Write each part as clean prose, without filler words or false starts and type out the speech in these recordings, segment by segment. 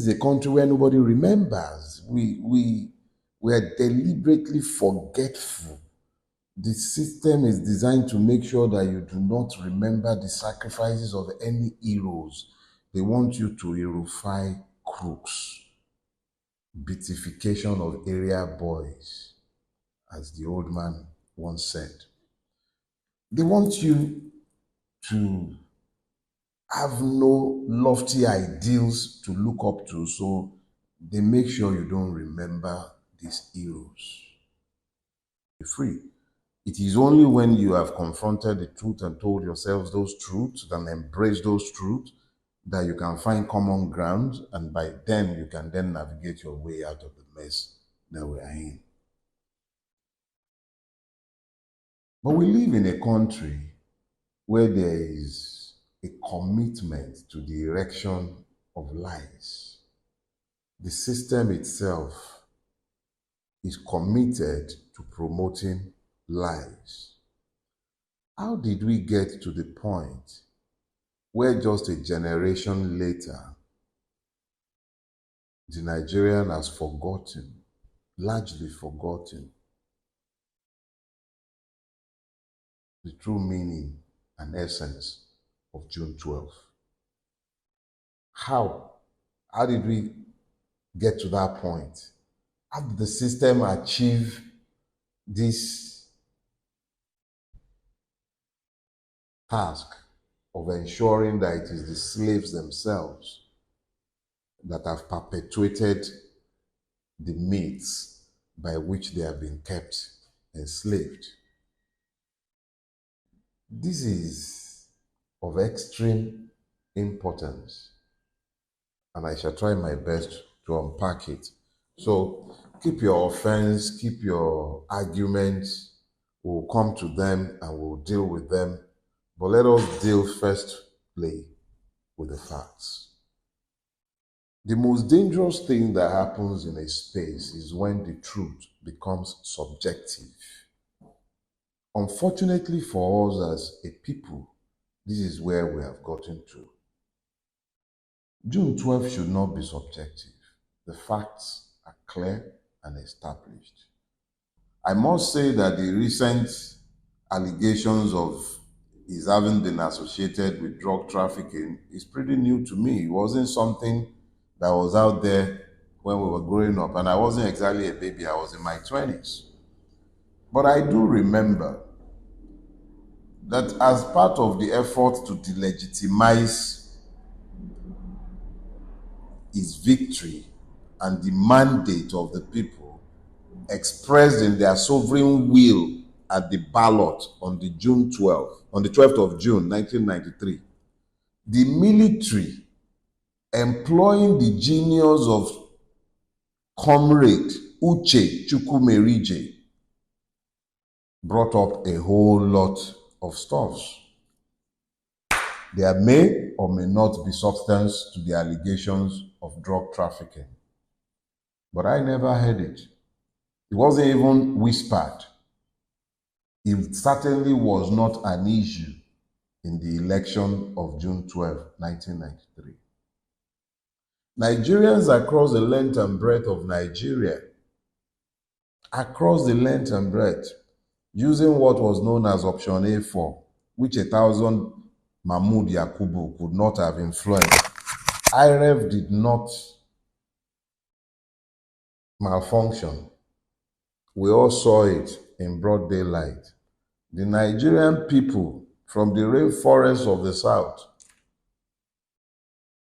is a country where nobody remembers. We are deliberately forgetful. The system is designed to make sure that you do not remember the sacrifices of any heroes. They want you to heroify crooks, beatification of area boys, as the old man once said. They want you to have no lofty ideals to look up to, so they make sure you don't remember these heroes. Be free. It is only when you have confronted the truth and told yourselves those truths and embraced those truths that you can find common ground, and by then you can then navigate your way out of the mess that we are in. But we live in a country where there is a commitment to the erection of lies. The system itself is committed to promoting lies. How did we get to the point where just a generation later, the Nigerian has forgotten, largely forgotten, the true meaning and essence of June 12th? How? How did we get to that point? How did the system achieve this task of ensuring that it is the slaves themselves that have perpetuated the myths by which they have been kept enslaved? This is of extreme importance, and I shall try my best to unpack it. So keep your offense, keep your arguments. We'll come to them and we'll deal with them. But let us deal firstly with the facts. The most dangerous thing that happens in a space is when the truth becomes subjective. Unfortunately for us as a people, this is where we have gotten to. June 12th should not be subjective. The facts are clear and established. I must say that the recent allegations of his having been associated with drug trafficking is pretty new to me. It wasn't something that was out there when we were growing up, and I wasn't exactly a baby, I was in my 20s. But I do remember that as part of the effort to delegitimize his victory and the mandate of the people expressed in their sovereign will at the ballot on the 12th of June 1993, the military, employing the genius of Comrade Uche Chukwumerije, brought up a whole lot of stuffs. There may or may not be substance to the allegations of drug trafficking, but I never heard it. It wasn't even whispered. It certainly was not an issue in the election of June 12, 1993. Nigerians across the length and breadth of Nigeria, using what was known as Option A4, which 1,000 Mahmoud Yakubu could not have influenced. IREF did not malfunction. We all saw it in broad daylight. The Nigerian people, from the rainforests of the south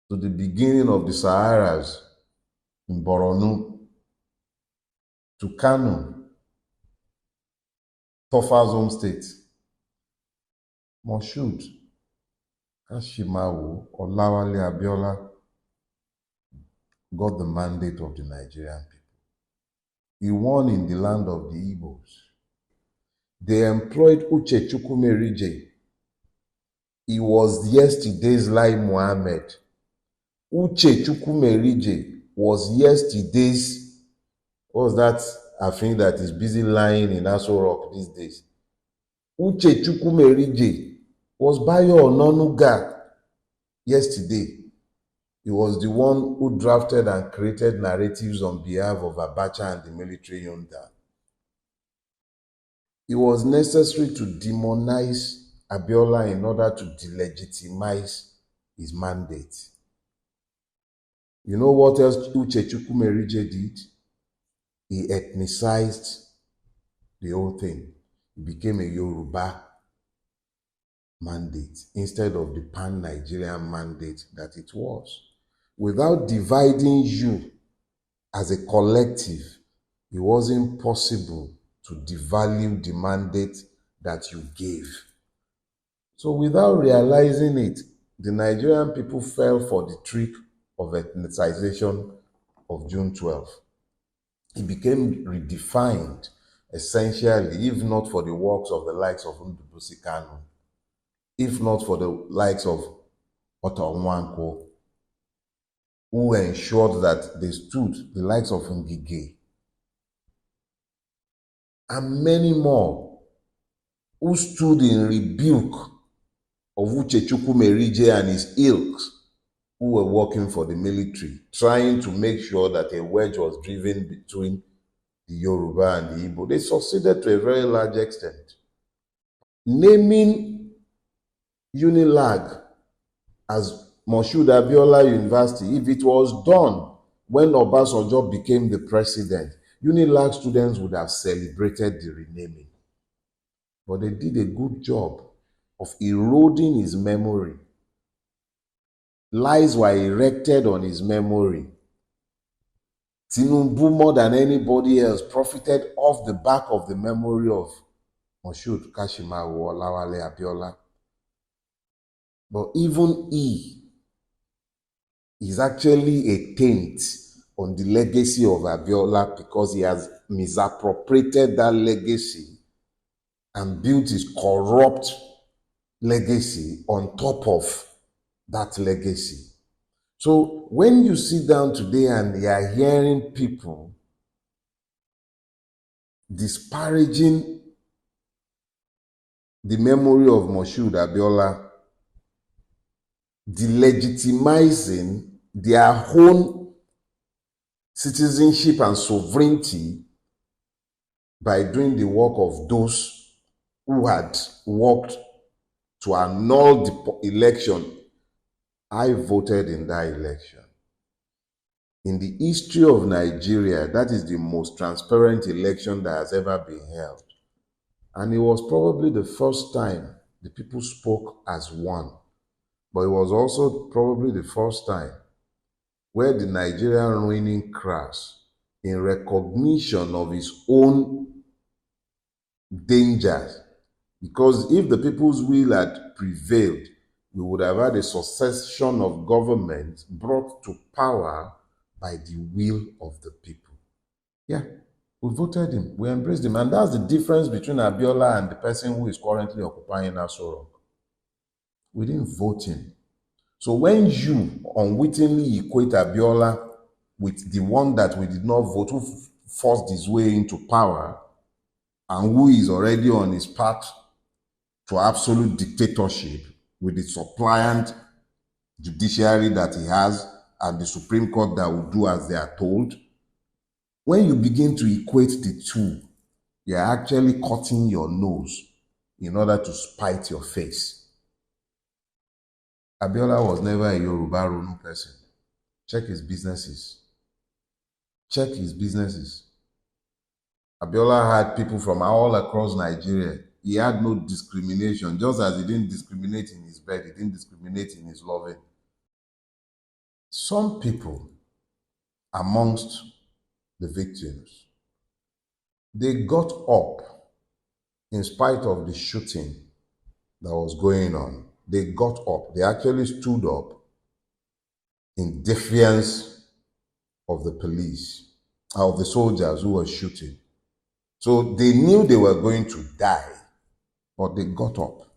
to the beginning of the Saharas in Borno, to Kano, Tofa's home state, Moshood, Kashimawo, Olawale Abiola got the mandate of the Nigerian people. He won in the land of the Igbos. They employed Uche Chukwumerije. He was yesterday's Lai Mohammed. Uche Chukwumerije was yesterday's, what was that Afin that is busy lying in Aso Rock these days? Uche Chukwumerije was Bayo Ononuga yesterday. He was the one who drafted and created narratives on behalf of Abacha and the military junta. It was necessary to demonize Abiola in order to delegitimize his mandate. You know what else Uchechukwu Merije did? He ethnicized the whole thing. It became a Yoruba mandate instead of the pan-Nigerian mandate that it was. Without dividing you as a collective, it wasn't possible to devalue the mandate that you gave. So without realizing it, the Nigerian people fell for the trick of ethnicization of June 12th. It became redefined, essentially, if not for the works of the likes of Ndubuisi Kanu, if not for the likes of Otto Nwankwo, who ensured that they stood, the likes of Ngige, and many more, who stood in rebuke of Uchechukwu Merije and his ilks, who were working for the military, trying to make sure that a wedge was driven between the Yoruba and the Igbo. They succeeded to a very large extent. Naming Unilag as Moshood Abiola University, if it was done when Obasanjo became the president, Unilag students would have celebrated the renaming. But they did a good job of eroding his memory. Lies were erected on his memory. Tinubu, more than anybody else, profited off the back of the memory of Moshood Kashimawo Olawale Abiola. But even he is actually a taint on the legacy of Abiola because he has misappropriated that legacy and built his corrupt legacy on top of that legacy. So when you sit down today and you are hearing people disparaging the memory of Moshood Abiola, delegitimizing their own citizenship and sovereignty by doing the work of those who had worked to annul the election. I voted in that election. In the history of Nigeria, that is the most transparent election that has ever been held. And it was probably the first time the people spoke as one. But it was also probably the first time where the Nigerian ruling class, in recognition of its own dangers, because if the people's will had prevailed, we would have had a succession of governments brought to power by the will of the people. Yeah, we voted him, we embraced him, and that's the difference between Abiola and the person who is currently occupying Aso Rock. We didn't vote him. So when you unwittingly equate Abiola with the one that we did not vote, who forced his way into power, and who is already on his path to absolute dictatorship with the suppliant judiciary that he has and the Supreme Court that will do as they are told, when you begin to equate the two, you're actually cutting your nose in order to spite your face. Abiola was never a Yoruba Ronu person. Check his businesses. Check his businesses. Abiola had people from all across Nigeria. He had no discrimination. Just as he didn't discriminate in his bed, he didn't discriminate in his loving. Some people amongst the victims, they got up in spite of the shooting that was going on. They got up. They actually stood up in defiance of the police, of the soldiers who were shooting. So they knew they were going to die, but they got up.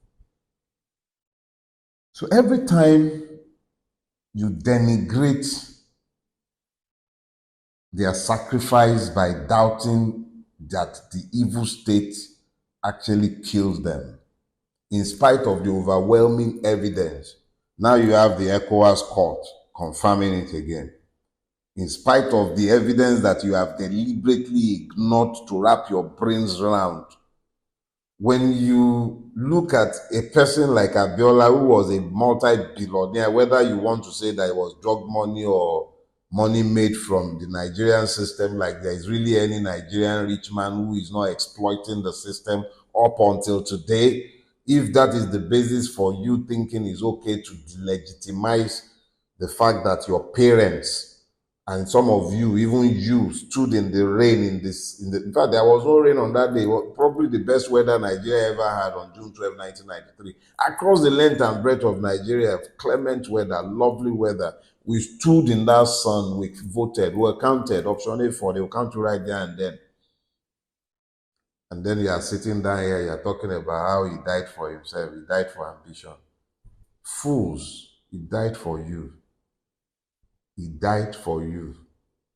So every time you denigrate their sacrifice by doubting that the evil state actually kills them, in spite of the overwhelming evidence, now you have the ECOWAS court confirming it again. In spite of the evidence that you have deliberately ignored to wrap your brains around, when you look at a person like Abiola, who was a multi-billionaire, whether you want to say that it was drug money or money made from the Nigerian system, like there is really any Nigerian rich man who is not exploiting the system up until today, if that is the basis for you thinking it's okay to delegitimize the fact that your parents and some of you, even you, stood in the rain in fact, there was no rain on that day. It was probably the best weather Nigeria ever had on June 12, 1993. Across the length and breadth of Nigeria, clement weather, lovely weather. We stood in that sun, we voted, we were counted, option A4, they will count you right there and then. And then you are sitting down here, you are talking about how he died for himself, he died for ambition. Fools, he died for you. He died for you.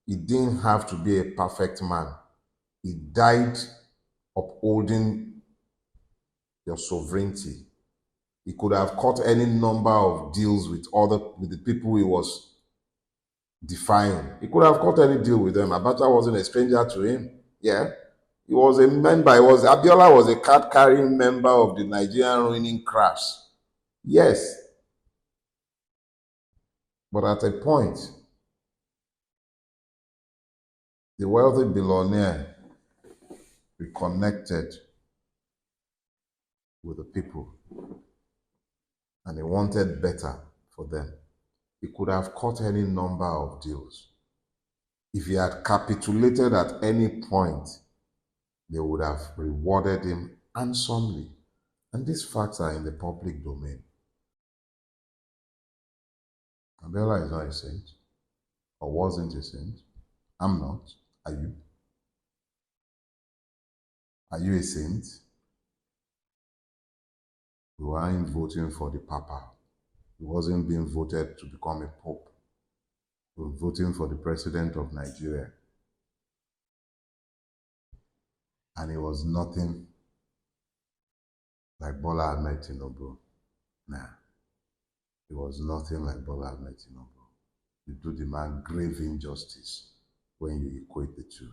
He didn't have to be a perfect man. He died upholding your sovereignty. He could have cut any number of deals with the people he was defying. He could have cut any deal with them. Abacha wasn't a stranger to him. Yeah. He was a member. Abiola was a card-carrying member of the Nigerian ruining crash. Yes. But at a point, the wealthy billionaire reconnected with the people and he wanted better for them. He could have cut any number of deals. If he had capitulated at any point, they would have rewarded him handsomely. And these facts are in the public domain. Abiola is not a saint, or wasn't a saint. I'm not. Are you? Are you a saint? We weren't voting for the Papa. He wasn't being voted to become a pope. We were voting for the president of Nigeria. And it was nothing like Bola Ahmed Tinubu. Nah. It was nothing like Bola Ahmed Tinubu. You do the man grave injustice when you equate the two.